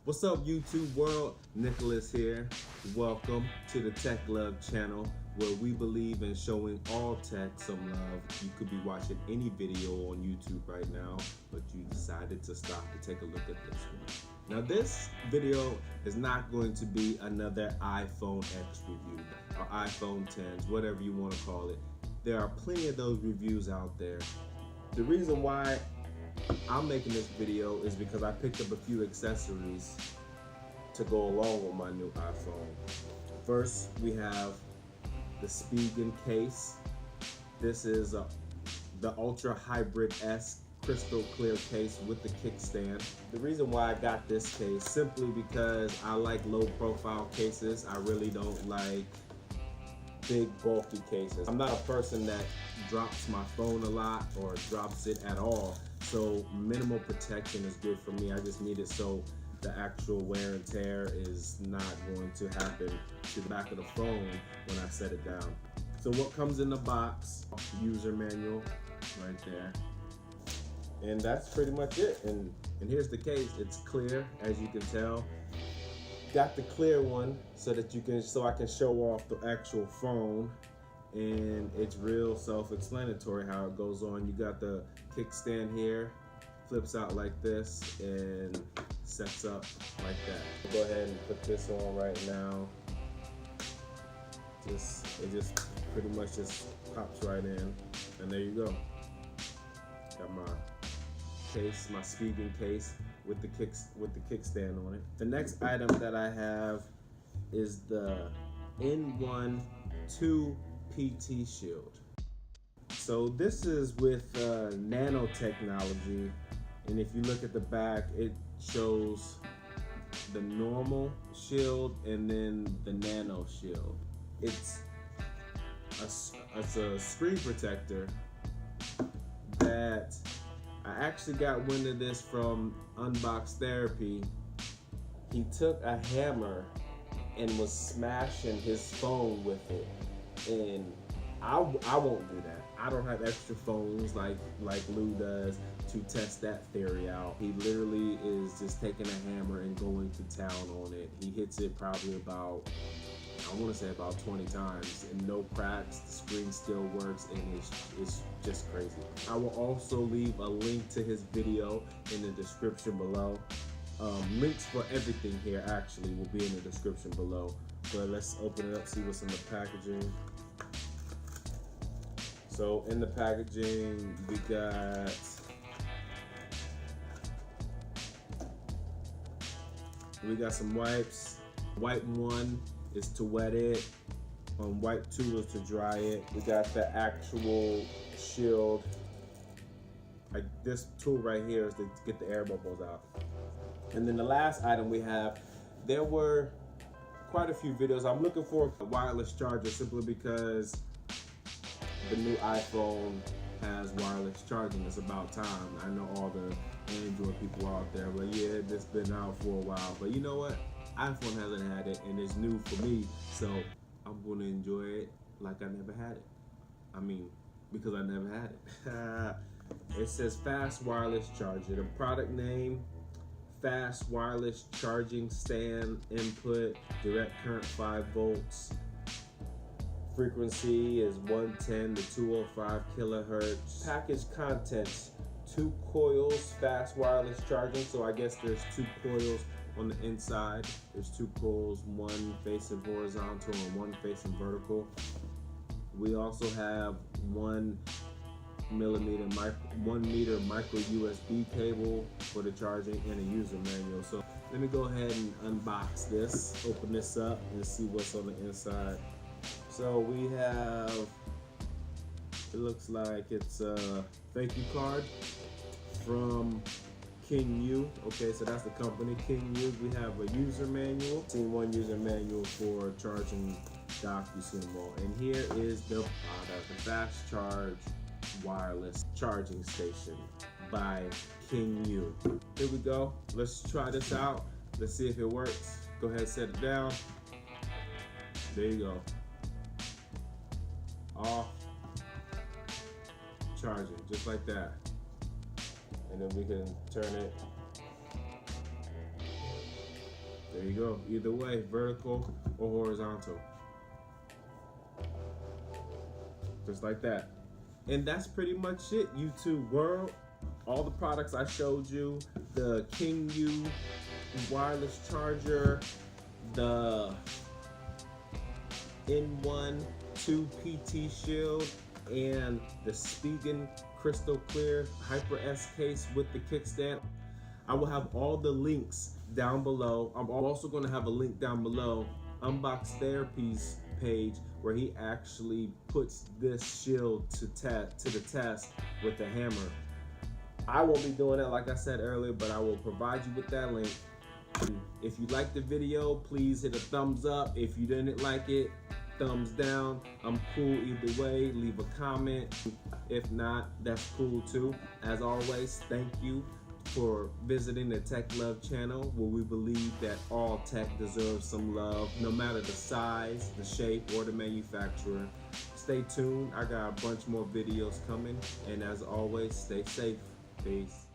What's up, YouTube world? Nicholas here. Welcome to the Tech Love channel, where we believe in showing all tech some love. You could be watching any video on YouTube right now, but you decided to stop to take a look at this one. Now, this video is not going to be another iPhone X review or iPhone 10s, whatever you want to call it. There are plenty of those reviews out there. The reason why I'm making this video is because I picked up a few accessories to go along with my new iPhone. First, we have the Spigen Case. This is the Ultra Hybrid S crystal clear case with the kickstand. The reason why I got this case, simply because I like low profile cases. I really don't like big bulky cases. I'm not a person that drops my phone a lot or drops it at all. So minimal protection is good for me. I just need it so the actual wear and tear is not going to happen to the back of the phone when I set it down. So what comes in the box? User manual right there. And that's pretty much it. And here's the case. It's clear, as you can tell. Got the clear one so I can show off the actual phone. And it's real self-explanatory how it goes on. You got the kickstand here, flips out like this and sets up like that. Go ahead and put this on right now. It just pretty much just pops right in, and there you go. Got my case, my Speedin Case with the kickstand on it. The next item that I have is the IN1 IIPT shield. So this is with nanotechnology, and if you look at the back, it shows the normal shield and then the NanoShield. It's a screen protector that I actually got wind of this from Unbox Therapy. He took a hammer and was smashing his phone with it. And I won't do that. I don't have extra phones like Lou does to test that theory out. He literally is just taking a hammer and going to town on it. He hits it probably about, I want to say about 20 times, and no cracks. The screen still works, and it's just crazy. I will also leave a link to his video in the description below. Links for everything here actually will be in the description below. But let's open it up, see what's in the packaging. So in the packaging, we got some wipes. Wipe 1 is to wet it. Wipe 2 is to dry it. We got the actual shield. Like this tool right here is to get the air bubbles out. And then the last item we have, there were quite a few videos. I'm looking for a wireless charger simply because the new iPhone has wireless charging. It's about time. I know all the Android people out there, but yeah, it's been out for a while. But you know what? iPhone hasn't had it, and it's new for me, so I'm gonna enjoy it like I never had it. I mean, because I never had it. It says fast wireless charger. The product name: fast wireless charging stand input, direct current 5 volts. Frequency is 110 to 205 kilohertz. Package contents: 2 coils, fast wireless charging. So I guess there's 2 coils on the inside. There's 2 coils, one facing horizontal and one facing vertical. We also have 1 meter micro USB cable for the charging and a user manual. So let me go ahead and unbox this, open this up and see what's on the inside. So we have, it looks like it's a thank you card from KingYue. Okay, so that's the company, KingYue. We have a user manual. Seen one user manual for charging dock, you see them all. And here is the product, the Fast Charge Wireless Charging Station by KingYue. Here we go. Let's try this out. Let's see if it works. Go ahead and set it down. There you go. Off, charging, just like that. And then we can turn it There you go. Either way, vertical or horizontal. Just like that. And that's pretty much it, YouTube world. All the products I showed you, the KingYue wireless charger, the IN1 IIPT shield, and the Spigen Crystal Clear Hyper S case with the kickstand. I will have all the links down below. I'm also going to have a link down below, Unbox Therapy's page, where he actually puts this shield to the test with a hammer. I won't be doing that like I said earlier, but I will provide you with that link. If you liked the video, please hit a thumbs up. If you didn't like it, thumbs down. I'm cool either way. Leave a comment. If not, that's cool too. As always, thank you for visiting the Tech Love channel, where we believe that all tech deserves some love, no matter the size, the shape, or the manufacturer. Stay tuned. I got a bunch more videos coming, and as always, stay safe. Peace.